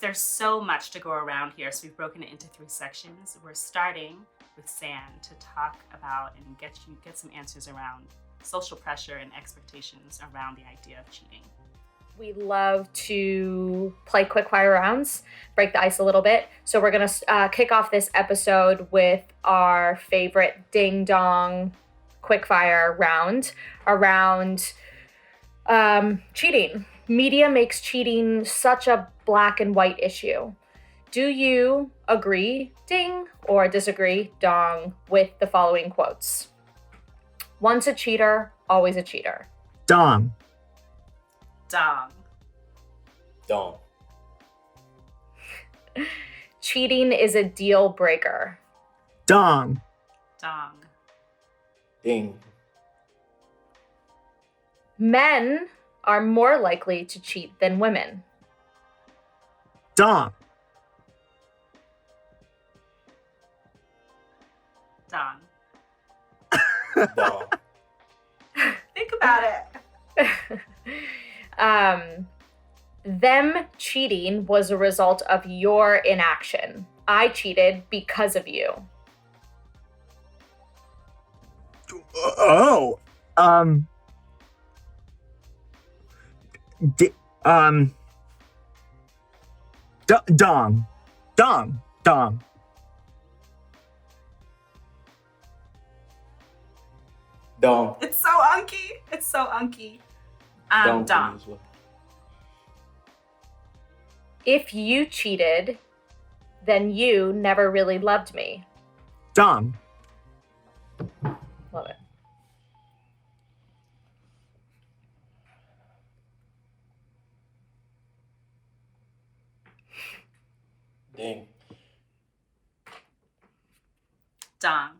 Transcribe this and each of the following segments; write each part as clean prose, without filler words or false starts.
There's so much to go around here, so we've broken it into 3 sections. We're starting with Sand to talk about and get some answers around social pressure and expectations around the idea of cheating. We love to play quickfire rounds, break the ice a little bit. So we're going to kick off this episode with our favorite ding-dong quickfire round around cheating. Media makes cheating such a black and white issue. Do you agree, ding, or disagree, dong, with the following quotes? Once a cheater, always a cheater. Dong. Dong. Dong. Cheating is a deal breaker. Dong. Dong. Ding. Men are more likely to cheat than women. Dong. Dong. Dong. Think about it. Them cheating was a result of your inaction. I cheated because of you. Oh. Dong. Dong. Dong. Dong. It's so unky. It's so unky. Dong. Dong. As well. If you cheated, then you never really loved me. Dong. Love it. Ding. Dong.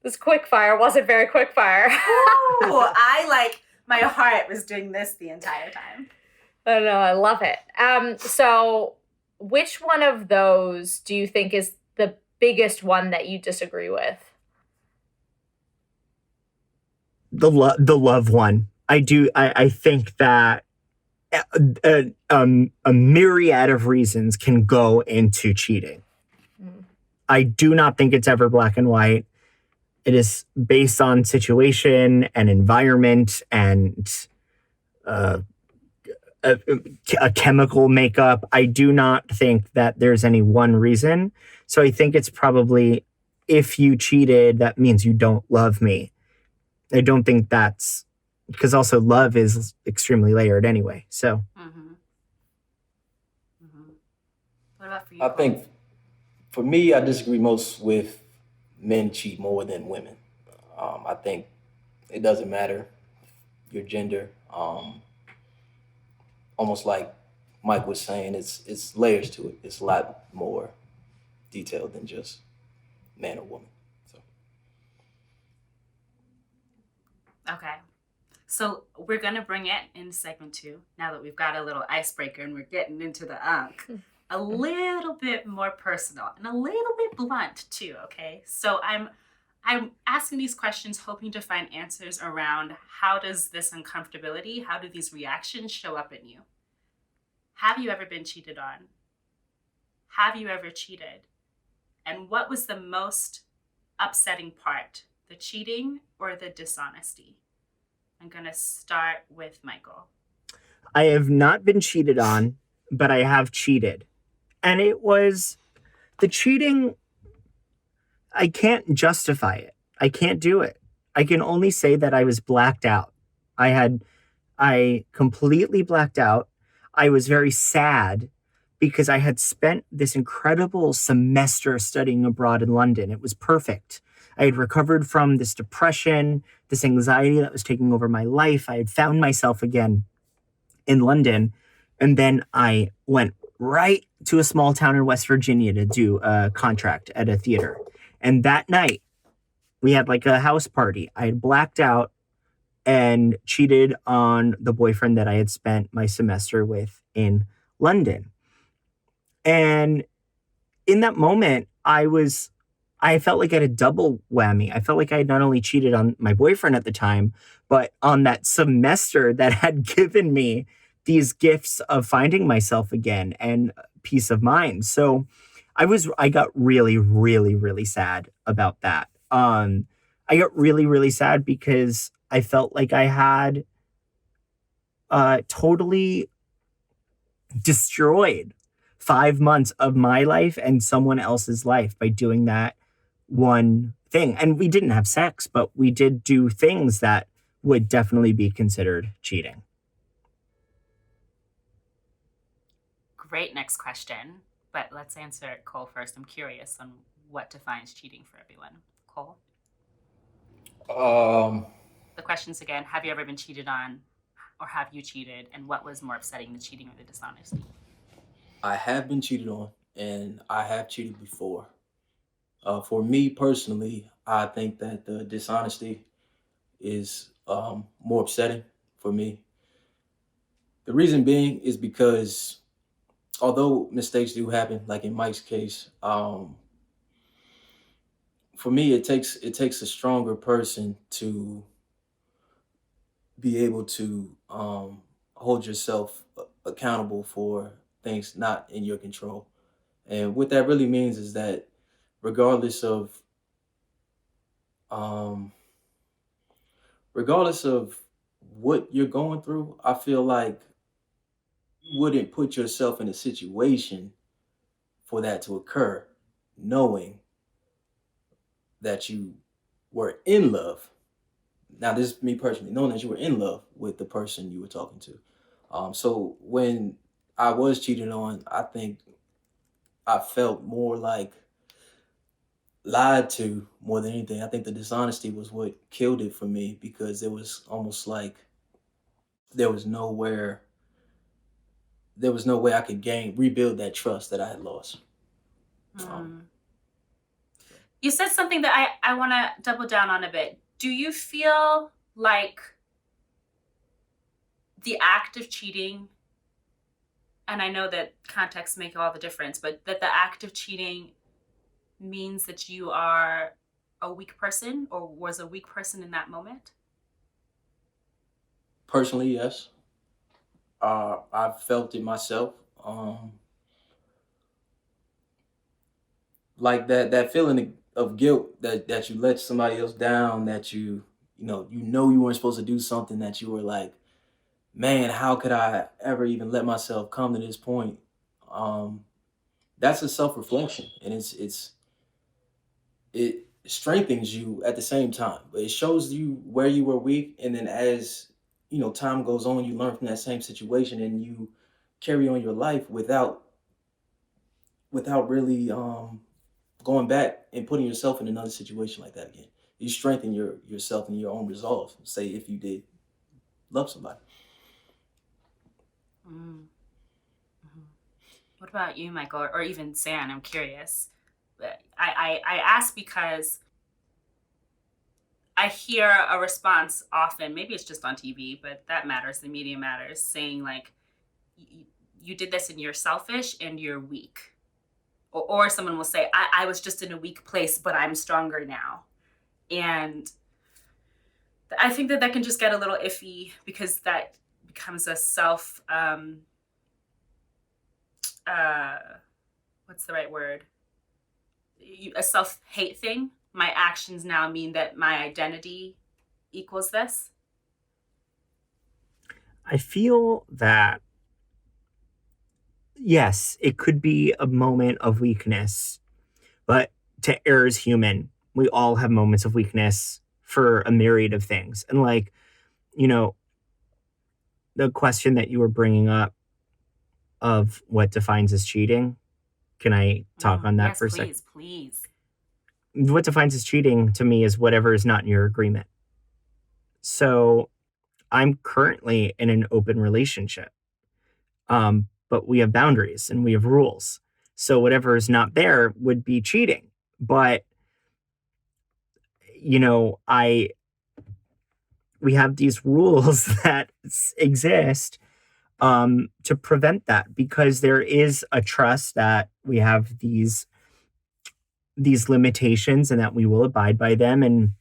This quickfire wasn't very quickfire. Ooh, my heart was doing this the entire time. I know, I love it. So which one of those do you think is the biggest one that you disagree with? The love one. I think that a myriad of reasons can go into cheating. I do not think it's ever black and white. It is based on situation and environment and a chemical makeup. I do not think that there's any one reason. So I think it's probably, if you cheated, that means you don't love me. I don't think that's, because also love is extremely layered anyway. So. Mm-hmm. Mm-hmm. What about for you? I think for me, I disagree most with men cheat more than women. I think it doesn't matter your gender. Almost like Mike was saying, it's layers to it. It's a lot more detailed than just man or woman. So. Okay. So we're going to bring it in segment 2, now that we've got a little icebreaker and we're getting into the a little bit more personal and a little bit blunt too, okay? So I'm asking these questions hoping to find answers around how does this uncomfortability, how do these reactions show up in you? Have you ever been cheated on? Have you ever cheated? And what was the most upsetting part, the cheating or the dishonesty? I'm going to start with Michael. I have not been cheated on, but I have cheated. And it was the cheating. I can't justify it. I can't do it. I can only say that I was blacked out. I completely blacked out. I was very sad because I had spent this incredible semester studying abroad in London. It was perfect. I had recovered from this depression, this anxiety that was taking over my life. I had found myself again in London. And then I went right to a small town in West Virginia to do a contract at a theater. And that night, we had like a house party. I had blacked out and cheated on the boyfriend that I had spent my semester with in London. And in that moment, I felt like I had a double whammy. I felt like I had not only cheated on my boyfriend at the time, but on that semester that had given me these gifts of finding myself again and peace of mind. So I got really, really, really sad about that. I got really, really sad because I felt like I had totally destroyed 5 months of my life and someone else's life by doing that one thing. And we didn't have sex, but we did do things that would definitely be considered cheating. Great next question, but let's answer it, Cole, first. I'm curious on what defines cheating for everyone. Cole? The questions again, have you ever been cheated on, or have you cheated, and what was more upsetting, the cheating or the dishonesty? I have been cheated on, and I have cheated before. For me personally, I think that the dishonesty is more upsetting for me. The reason being is because although mistakes do happen, like in Mike's case, for me it takes a stronger person to be able to hold yourself accountable for things not in your control. And what that really means is that regardless of um, regardless of what you're going through, I feel like you wouldn't put yourself in a situation for that to occur, knowing that you were in love. Now, this is me personally, knowing that you were in love with the person you were talking to. So when I was cheated on, I think I felt more like lied to more than anything. I think the dishonesty was what killed it for me because it was almost like there was nowhere, there was no way I could rebuild that trust that I had lost. Um, You said something that I want to double down on a bit. Do you feel like the act of cheating, and I know that context make all the difference, but that the act of cheating means that you are a weak person or was a weak person in that moment? Personally, yes. I've felt it myself. Um, like that feeling of guilt that you let somebody else down, that you know you weren't supposed to do something, that you were like, man, how could I ever even let myself come to this point? Um, that's a self reflection, and it strengthens you at the same time. But it shows you where you were weak, and then as time goes on, you learn from that same situation, and you carry on your life without really going back and putting yourself in another situation like that again. You strengthen yourself and your own resolve. Say if you did love somebody. Mm. Mhm. What about you, Michael, or even San? I'm curious. I ask because I hear a response often, maybe it's just on TV, but that matters, the media matters, saying like, you did this and you're selfish and you're weak. Or someone will say, I was just in a weak place, but I'm stronger now. And I think that can just get a little iffy because that becomes a uh, what's the right word? A self-hate thing. My actions now mean that my identity equals this. I feel that, yes, it could be a moment of weakness, but to err is human. We all have moments of weakness for a myriad of things. And like, you know, the question that you were bringing up of what defines as cheating, can I talk on that Yes, for a second? please. What defines as cheating to me is whatever is not in your agreement. So I'm currently in an open relationship, but we have boundaries and we have rules. So whatever is not there would be cheating. But we have these rules that exist to prevent that, because there is a trust that we have these limitations and that we will abide by them. And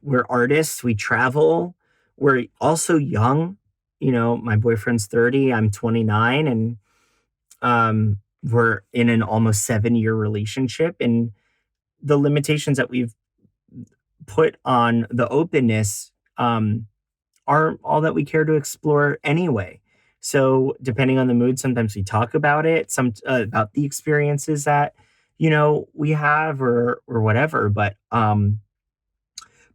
we're artists, we travel, we're also young. My boyfriend's 30, I'm 29, and we're in an almost 7-year relationship, and the limitations that we've put on the openness aren't all that we care to explore anyway. So depending on the mood, sometimes we talk about it, about the experiences that, we have or whatever. But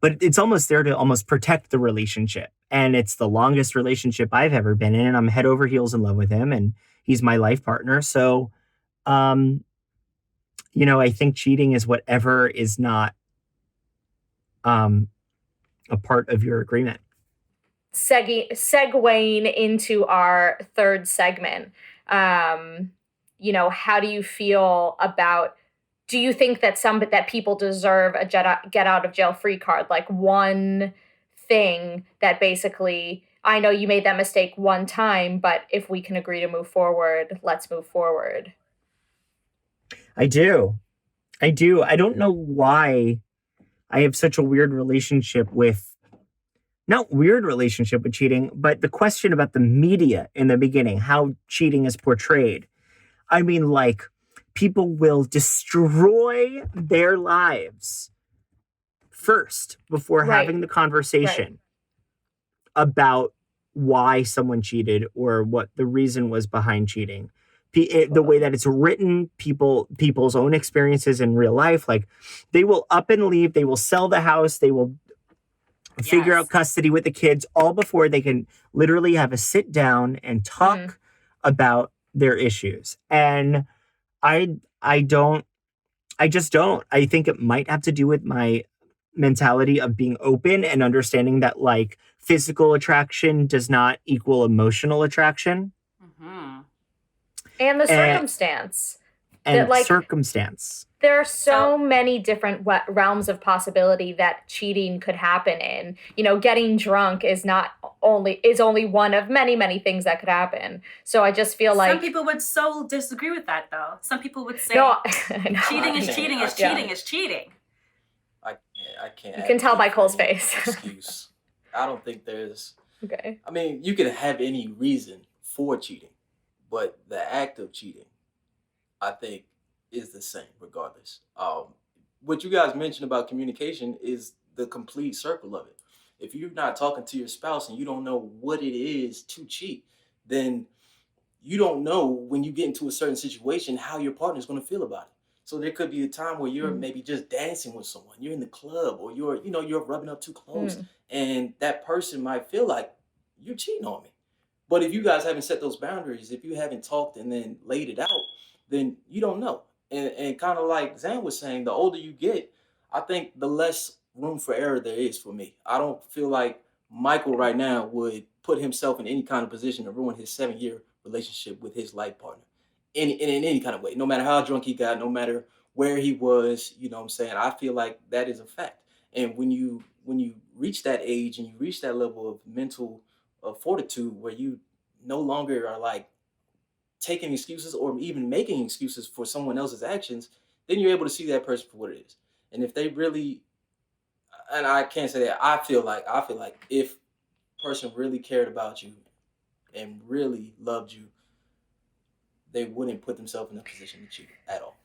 it's almost there to almost protect the relationship. And it's the longest relationship I've ever been in. And I'm head over heels in love with him, and he's my life partner. So, I think cheating is whatever is not a part of your agreement. Segueing into our third segment, how do you feel about, do you think that people deserve a get out of jail free card? Like one thing that basically, I know you made that mistake one time, but if we can agree to move forward, let's move forward. I do. I don't know why I have such a weird relationship with, not weird relationship with cheating, but the question about the media in the beginning, how cheating is portrayed. I mean, like, people will destroy their lives first before having the conversation about why someone cheated or what the reason was behind cheating. The way that it's written, people's own experiences in real life, like they will up and leave, they will sell the house, they will figure out custody with the kids, all before they can literally have a sit down and talk about their issues. And I just don't. I think it might have to do with my mentality of being open and understanding that, like, physical attraction does not equal emotional attraction. Mm-hmm. And the circumstance. Circumstance. There are so many different realms of possibility that cheating could happen in. Getting drunk is only one of many, many things that could happen. So I just feel like some people would so disagree with that, though. Some people would say cheating is cheating is cheating is cheating. I can't. You can tell by Cole's face. Excuse. I don't think there's. Okay. I mean, you can have any reason for cheating, but the act of cheating, I think, is the same regardless. What you guys mentioned about communication is the complete circle of it. If you're not talking to your spouse and you don't know what it is to cheat, then you don't know when you get into a certain situation how your partner's going to feel about it. So there could be a time where you're maybe just dancing with someone, you're in the club, or you're rubbing up too close, and that person might feel like you're cheating on me. But if you guys haven't set those boundaries, if you haven't talked and then laid it out, then you don't know. And kind of like Zan was saying, the older you get, I think the less room for error there is for me. I don't feel like Michael right now would put himself in any kind of position to ruin his 7-year relationship with his life partner in any kind of way, no matter how drunk he got, no matter where he was. You know what I'm saying? I feel like that is a fact. And when you reach that age and you reach that level of mental fortitude where you no longer are like taking excuses or even making excuses for someone else's actions, then you're able to see that person for what it is. And if they really, and I can't say that, I feel like if a person really cared about you and really loved you, they wouldn't put themselves in a position to cheat at all.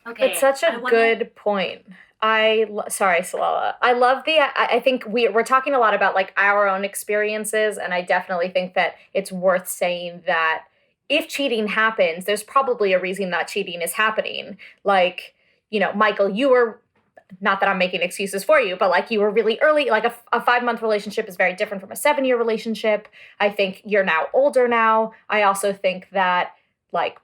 Okay, it's such a good point. Sorry, Salala. I love I think we're talking a lot about like our own experiences, and I definitely think that it's worth saying that if cheating happens, there's probably a reason that cheating is happening. Like, Michael, you were, not that I'm making excuses for you, but like you were really early, like a 5-month relationship is very different from a 7-year relationship. I think you're now older now. I also think that like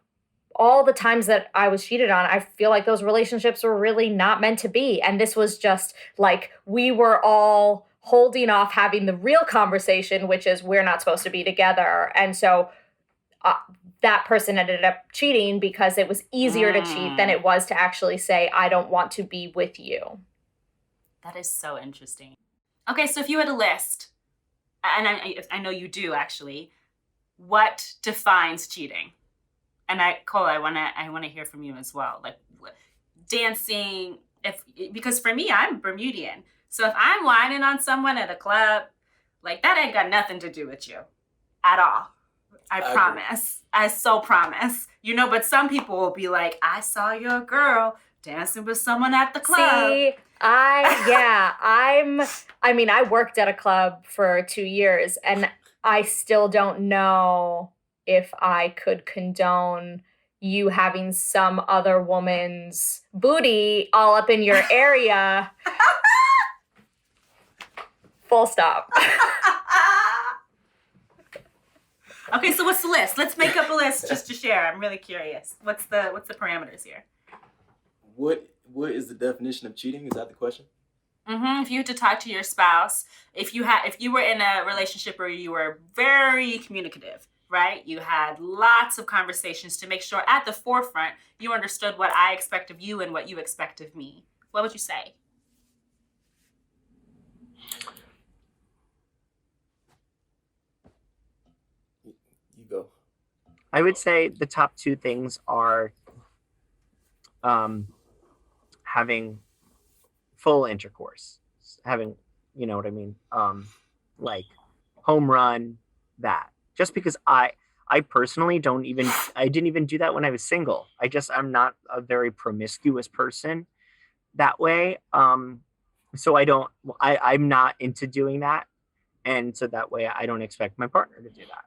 all the times that I was cheated on, I feel like those relationships were really not meant to be. And this was just like, we were all holding off having the real conversation, which is we're not supposed to be together. And so that person ended up cheating because it was easier to cheat than it was to actually say, I don't want to be with you. That is so interesting. Okay, so if you had a list, and I know you do actually, what defines cheating? And Cole, I wanna hear from you as well. Like dancing, because for me, I'm Bermudian. So if I'm whining on someone at a club, like that ain't got nothing to do with you at all. I promise. I so promise. But some people will be like, I saw your girl dancing with someone at the club. See, I worked at a club for 2 years, and I still don't know if I could condone you having some other woman's booty all up in your area. Full stop. Okay, so what's the list? Let's make up a list just to share. I'm really curious. What's the parameters here? What is the definition of cheating? Is that the question? If you had to talk to your spouse, if you were in a relationship where you were very communicative, right? You had lots of conversations to make sure at the forefront you understood what I expect of you and what you expect of me. What would you say? You go. I would say the top 2 things are having full intercourse, having, you know what I mean? Like home run, that. Just because I personally I didn't even do that when I was single. I'm not a very promiscuous person that way. So I'm not into doing that. And so that way I don't expect my partner to do that.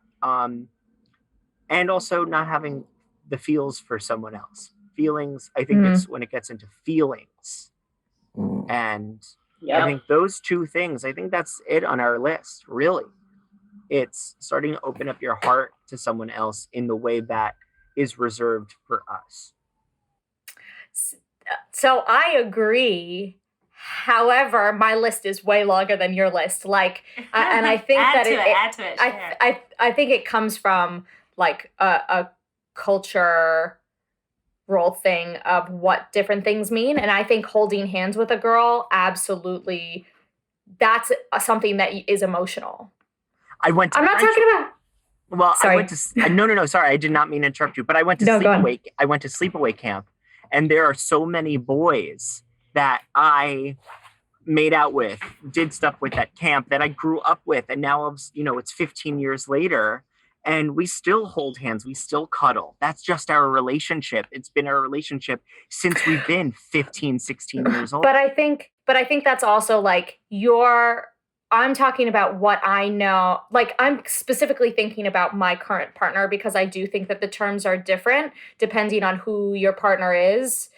And also not having the feels for someone else. Feelings, I think it's when it gets into feelings. And I think those 2 things, I think that's it on our list, really. It's starting to open up your heart to someone else in the way that is reserved for us. So I agree. However, my list is way longer than your list. Like, and I think add that to it. I think it comes from like a culture role thing of what different things mean. And I think holding hands with a girl, absolutely, that's something that is emotional. I'm not talking about. Well, sorry. I went to no. Sorry, I did not mean to interrupt you. But I went to sleepaway. I went to sleepaway camp, and there are so many boys that I made out with, did stuff with at camp that I grew up with, and now it's 15 years later, and we still hold hands, we still cuddle. That's just our relationship. It's been our relationship since we've been 15, 16 years old. But I think that's also like I'm talking about what I know. Like, I'm specifically thinking about my current partner because I do think that the terms are different depending on who your partner is.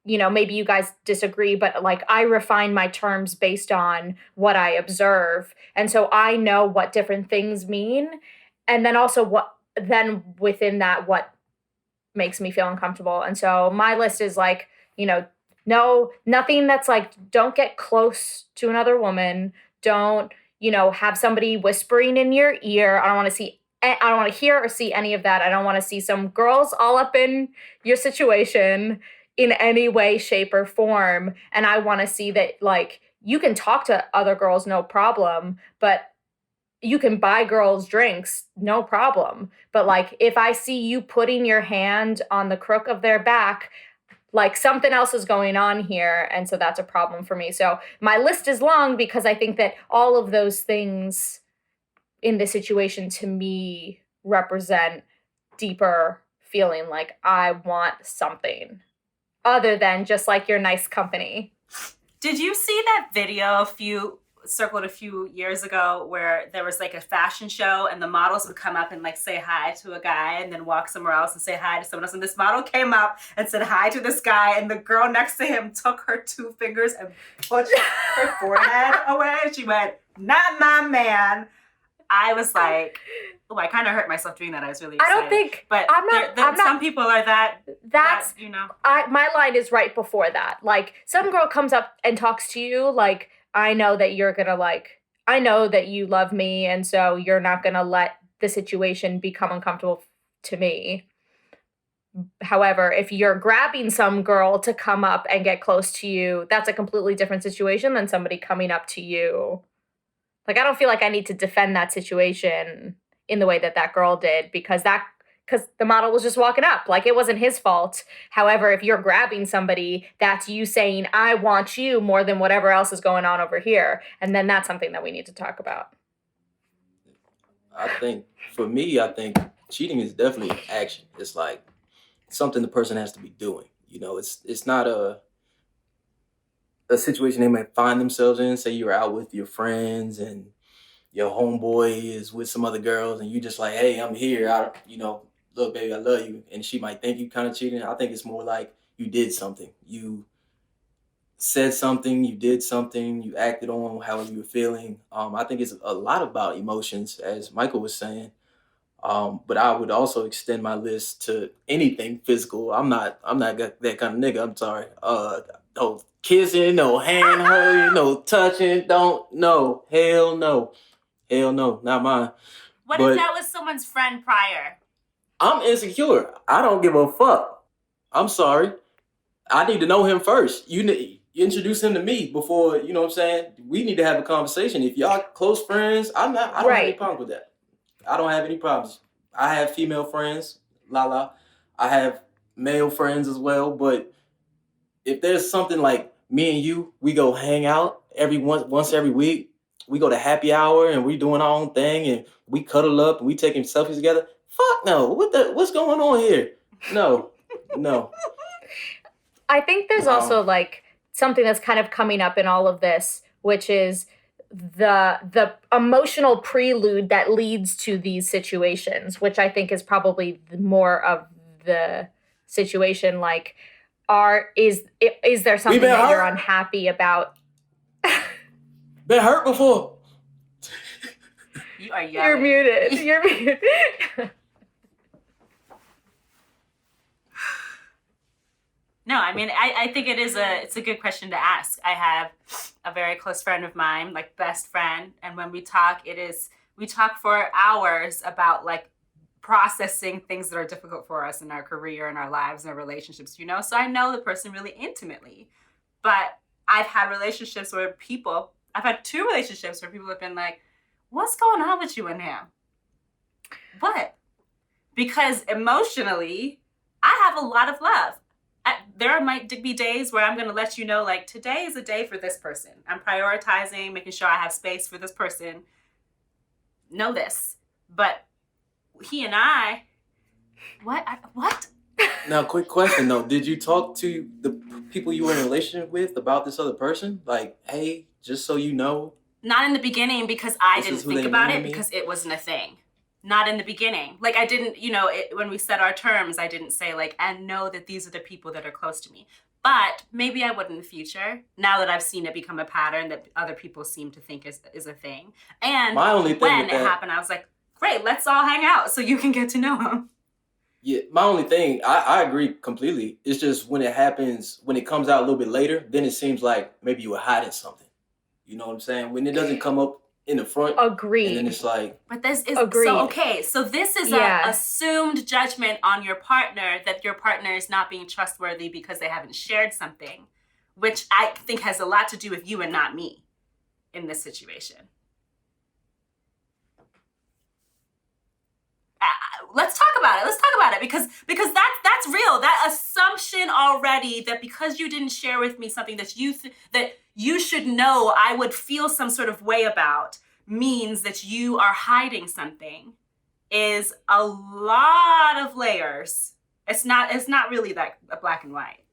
Maybe you guys disagree, but like I refine my terms based on what I observe. And so I know what different things mean. And then also within that, what makes me feel uncomfortable. And so my list is like, no, nothing that's like, don't get close to another woman. Don't, have somebody whispering in your ear. I don't want to hear or see any of that. I don't want to see some girls all up in your situation in any way, shape, or form. And I want to see that, like, you can talk to other girls, no problem, but you can buy girls drinks, no problem. But like, if I see you putting your hand on the crook of their back, like something else is going on here. And so that's a problem for me. So my list is long because I think that all of those things in this situation to me represent deeper feeling like I want something other than just like your nice company. Did you see that video circled a few years ago where there was like a fashion show and the models would come up and like say hi to a guy and then walk somewhere else and say hi to someone else, and this model came up and said hi to this guy, and the girl next to him took her 2 fingers and pushed her forehead away. She went, "Not my man." I was like, oh, I kind of hurt myself doing that. I was really excited. I don't think, but some people are that's my line is right before that. Like, some girl comes up and talks to you, like, I know that you're gonna I know that you love me, and so you're not gonna let the situation become uncomfortable to me. However, if you're grabbing some girl to come up and get close to you, that's a completely different situation than somebody coming up to you. Like, I don't feel like I need to defend that situation in the way that girl did because the model was just walking up. Like, it wasn't his fault. However, if you're grabbing somebody, that's you saying, I want you more than whatever else is going on over here. And then that's something that we need to talk about. I think for me, I think cheating is definitely an action. It's like something the person has to be doing. You know, it's not a situation they might find themselves in. Say you're out with your friends and your homeboy is with some other girls, and you just like, hey, I'm here. Look, baby, I love you, and she might think you kind of cheating. I think it's more like you did something. You said something, you did something, you acted on how you were feeling. I think it's a lot about emotions, as Michael was saying. But I would also extend my list to anything physical. I'm not that kind of nigga. I'm sorry. No kissing, no hand holding, no touching. Don't no. Hell no. Hell no. Not mine. What But if that was someone's friend prior? I'm insecure. I don't give a fuck. I'm sorry. I need to know him first. You introduce him to me before, you know what I'm saying? We need to have a conversation. If y'all close friends, I don't have any Right. problems with that. I don't have any problems. I have female friends, I have male friends as well, but if there's something like me and you, we go hang out once every week. We go to happy hour and we doing our own thing and we cuddle up and we taking selfies together. Fuck no. What's going on here? No. No. I think there's also like something that's kind of coming up in all of this, which is the emotional prelude that leads to these situations, which I think is probably more of the situation. Like, is there something that you're unhappy about? Been hurt before. You are You're muted. You're muted. No, I mean, I think it's a good question to ask. I have a very close friend of mine, like best friend, and when we talk, we talk for hours about like processing things that are difficult for us in our career and our lives and our relationships, you know? So I know the person really intimately, but I've had two relationships where people have been like, what's going on with you and him? What? Because emotionally, I have a lot of love. There might be days where I'm going to let you know, like, today is a day for this person. I'm prioritizing, making sure I have space for this person. Know this. But he and I, what? Now, quick question, though. Did you talk to the people you were in a relationship with about this other person? Like, hey, just so you know. Not in the beginning, because I didn't think about it because it wasn't a thing. Not in the beginning. Like, I didn't, when we set our terms, I didn't say, like, and know that these are the people that are close to me. But maybe I would in the future, now that I've seen it become a pattern that other people seem to think is a thing. And when it happened, I was like, great, let's all hang out so you can get to know him. Yeah, my only thing, I agree completely. It's just when it happens, when it comes out a little bit later, then it seems like maybe you were hiding something. You know what I'm saying? When it doesn't come up in the front. Agreed. And then it's like. But this is agreed. So okay. So this is an assumed judgment on your partner that your partner is not being trustworthy because they haven't shared something, which I think has a lot to do with you and not me in this situation. Let's talk about it because that's real. That assumption already that because you didn't share with me something that you should know I would feel some sort of way about means that you are hiding something is a lot of layers. It's not really that black and white.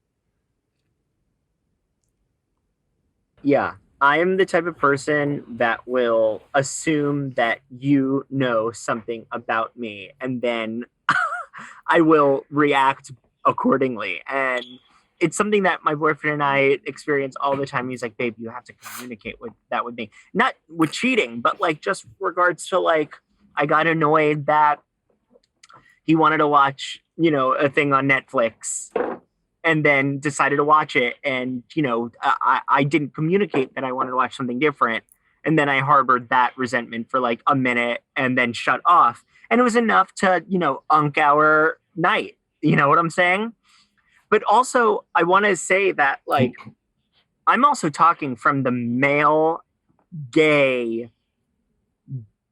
Yeah. I am the type of person that will assume that you know something about me, and then I will react accordingly. And it's something that my boyfriend and I experience all the time. He's like, babe, you have to communicate with me. Not with cheating, but like just regards to like, I got annoyed that he wanted to watch, a thing on Netflix and then decided to watch it. And, I didn't communicate that I wanted to watch something different. And then I harbored that resentment for like a minute and then shut off. And it was enough to, unk our night. You know what I'm saying? But also, I want to say that, like, I'm also talking from the male gay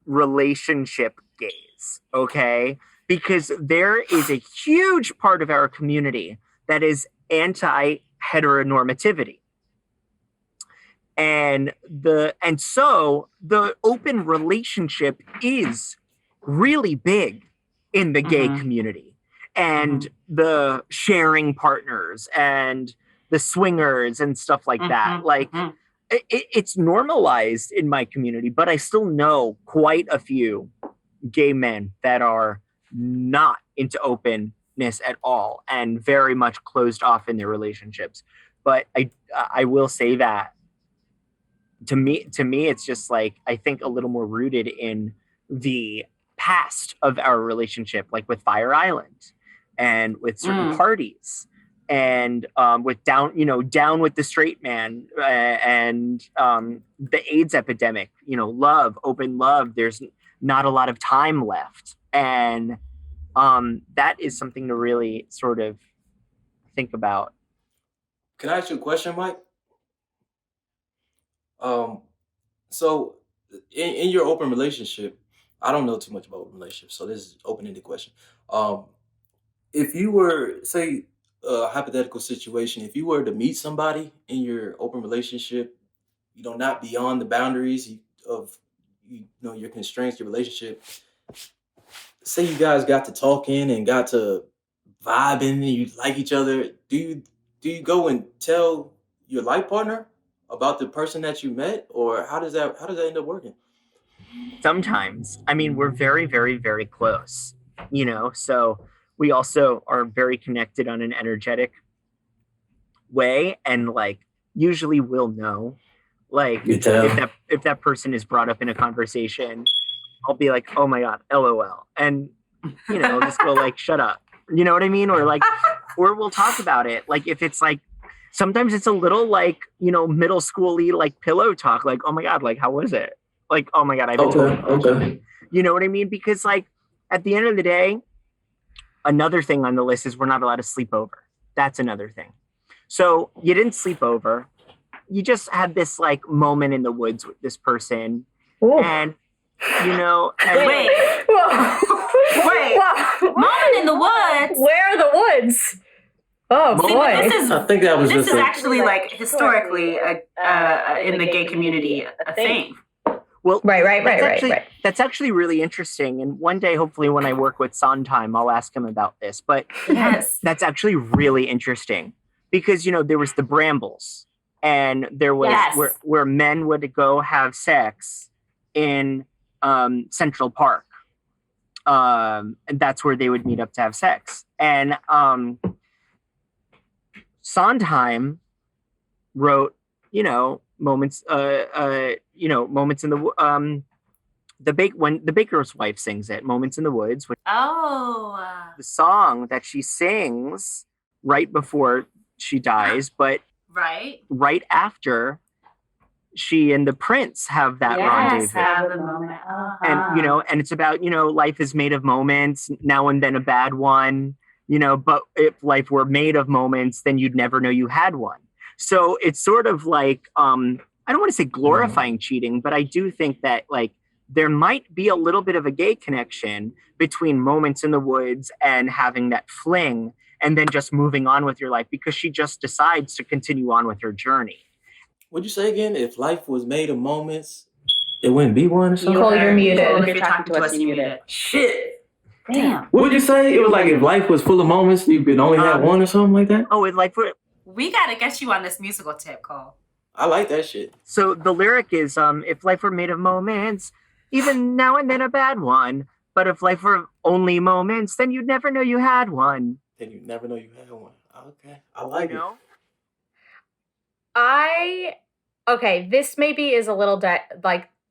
relationship gaze, okay? Because there is a huge part of our community that is anti-heteronormativity. And so the open relationship is really big in the gay Mhm. community, and the sharing partners and the swingers and stuff like that. Like, it's normalized in my community, but I still know quite a few gay men that are not into openness at all and very much closed off in their relationships. But I will say that to me it's just like, I think, a little more rooted in the past of our relationship, like with Fire Island and with certain parties, and with down with the straight man, and the AIDS epidemic, open love, there's not a lot of time left, and that is something to really sort of think about. Can I ask you a question, Mike? So in your open relationship, I don't know too much about relationships, so this is open-ended question. Um, if you were, say, a hypothetical situation, if you were to meet somebody in your open relationship, not beyond the boundaries of your constraints, your relationship. Say you guys got to talking and got to vibing and you like each other. Do you go and tell your life partner about the person that you met, or how does that end up working? Sometimes, I mean, we're very, very, very close, so we also are very connected on an energetic way, and like, usually we'll know, like, You tell. if that person is brought up in a conversation, I'll be like, oh my god, LOL, and I'll just go like, shut up, you know what I mean, or like, or we'll talk about it, like, if it's like, sometimes it's a little like, middle school-y, like, pillow talk, like, oh my god, like, how was it, like, oh my god, I haven't told you. Okay. You know what I mean? Because, like, at the end of the day, another thing on the list is we're not allowed to sleep over. That's another thing. So you didn't sleep over. You just had this, like, moment in the woods with this person. Ooh. And, and Wait. Whoa. Wait. Whoa. Moment in the woods. Where are the woods? Oh See, boy. I think that was This just is actually, like, historically in the gay community a thing. Well, Right. That's actually really interesting. And one day, hopefully, when I work with Sondheim, I'll ask him about this. But Yes. that's actually really interesting because, there was the Brambles, and there was where men would go have sex in Central Park. And that's where they would meet up to have sex. And Sondheim wrote, moments, moments in when the baker's wife sings it, Moments in the Woods, which the song that she sings right before she dies, but right after she and the prince have that rendezvous. Have the moment. And and it's about, life is made of moments, now and then a bad one, but if life were made of moments, then you'd never know you had one. So it's sort of like, I don't want to say glorifying cheating, but I do think that, like, there might be a little bit of a gay connection between Moments in the Woods and having that fling and then just moving on with your life, because she just decides to continue on with her journey. What'd you say again? If life was made of moments, there wouldn't be one or something? Cole, you're muted. If you're talking to us, you're muted. Shit. Damn. What'd you say? It was like if life was full of moments, you could only have one or something like that? Oh, We gotta get you on this musical tip, Cole. I like that shit. So the lyric is, if life were made of moments, even now and then a bad one, but if life were only moments, then you'd never know you had one. Then you'd never know you had one. Okay. I like it. Okay, this maybe is a little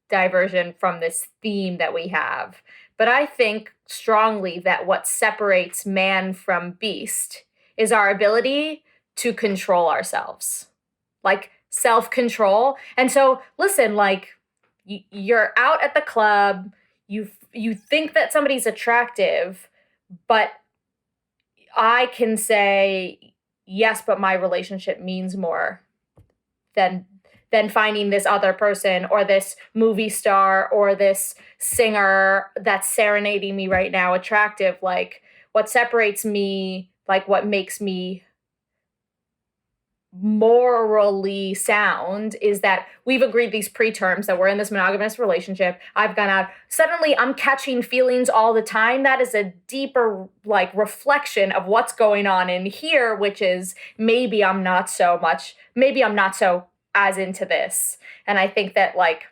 diversion from this theme that we have, but I think strongly that what separates man from beast is our ability to control ourselves, like self-control. And so, listen, like, you're out at the club, you think that somebody's attractive, but I can say, yes, but my relationship means more than finding this other person or this movie star or this singer that's serenading me right now attractive. Like, what separates me, like what makes me morally sound is that we've agreed these preterms that we're in this monogamous relationship. I've gone out. Suddenly I'm catching feelings all the time. That is a deeper like reflection of what's going on in here, which is maybe I'm not so as into this. And I think that like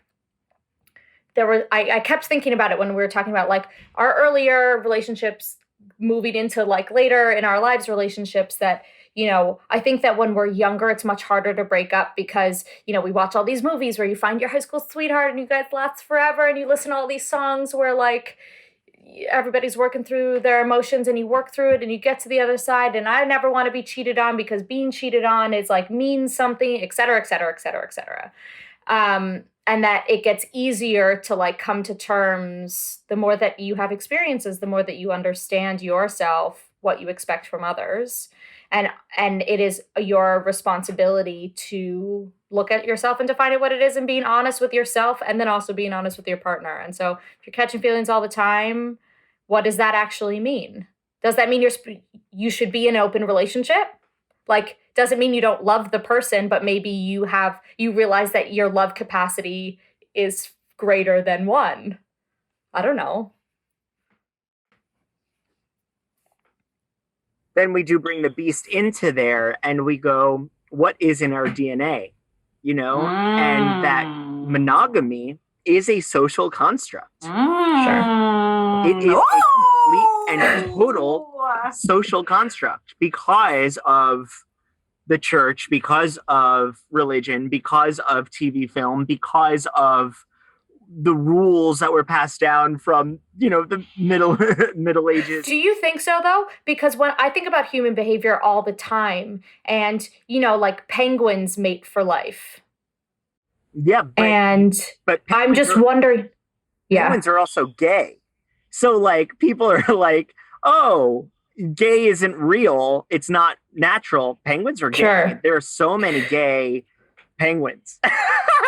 I kept thinking about it when we were talking about like our earlier relationships moving into like later in our lives relationships that, you know, I think that when we're younger, it's much harder to break up because, you know, we watch all these movies where you find your high school sweetheart and you guys last forever and you listen to all these songs where like everybody's working through their emotions and you work through it and you get to the other side. And I never want to be cheated on because being cheated on is like means something, et cetera, et cetera, et cetera, et cetera. And that it gets easier to like come to terms the more that you have experiences, the more that you understand yourself, what you expect from others. And it is your responsibility to look at yourself and define what it is and being honest with yourself and then also being honest with your partner. And so if you're catching feelings all the time, what does that actually mean? Does that mean you should be in an open relationship? Like, doesn't mean you don't love the person, but maybe you realize that your love capacity is greater than one. I don't know. Then we do bring the beast into there and we go, what is in our DNA? You know? And that monogamy is a social construct. Sure. It is a complete and total social construct because of the church, because of religion, because of TV film, because of the rules that were passed down from, you know, the middle ages. Do you think so though? Because when I think about human behavior all the time and, you know, like penguins mate for life. Yeah. But I'm just wondering. Yeah. Penguins are also gay. So like people are like, oh, gay isn't real. It's not natural. Penguins are gay. Sure. There are so many gay penguins.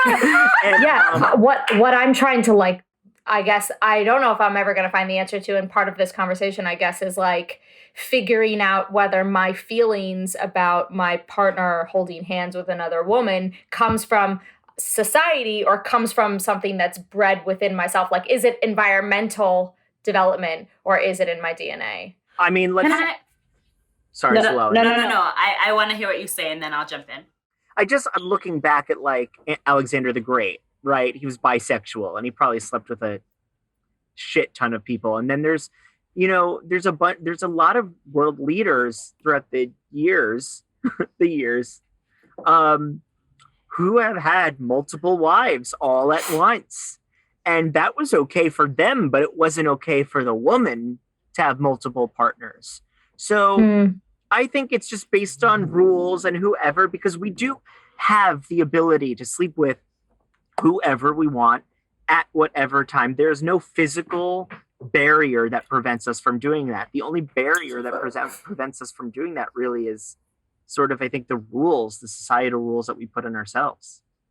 What I'm trying to like, I guess, I don't know if I'm ever going to find the answer to, and part of this conversation, I guess, is like figuring out whether my feelings about my partner holding hands with another woman comes from society or comes from something that's bred within myself. Like, is it environmental development or is it in my DNA? I mean, Sorry, No. I want to hear what you say and then I'll jump in. I'm looking back at like Alexander the Great, right? He was bisexual and he probably slept with a shit ton of people. And then there's a lot of world leaders throughout the years, who have had multiple wives all at once. And that was okay for them, but it wasn't okay for the woman to have multiple partners. So I think it's just based on rules and whoever, because we do have the ability to sleep with whoever we want at whatever time. There's no physical barrier that prevents us from doing that. The only barrier that prevents us from doing that really is sort of, I think, the societal rules that we put on ourselves.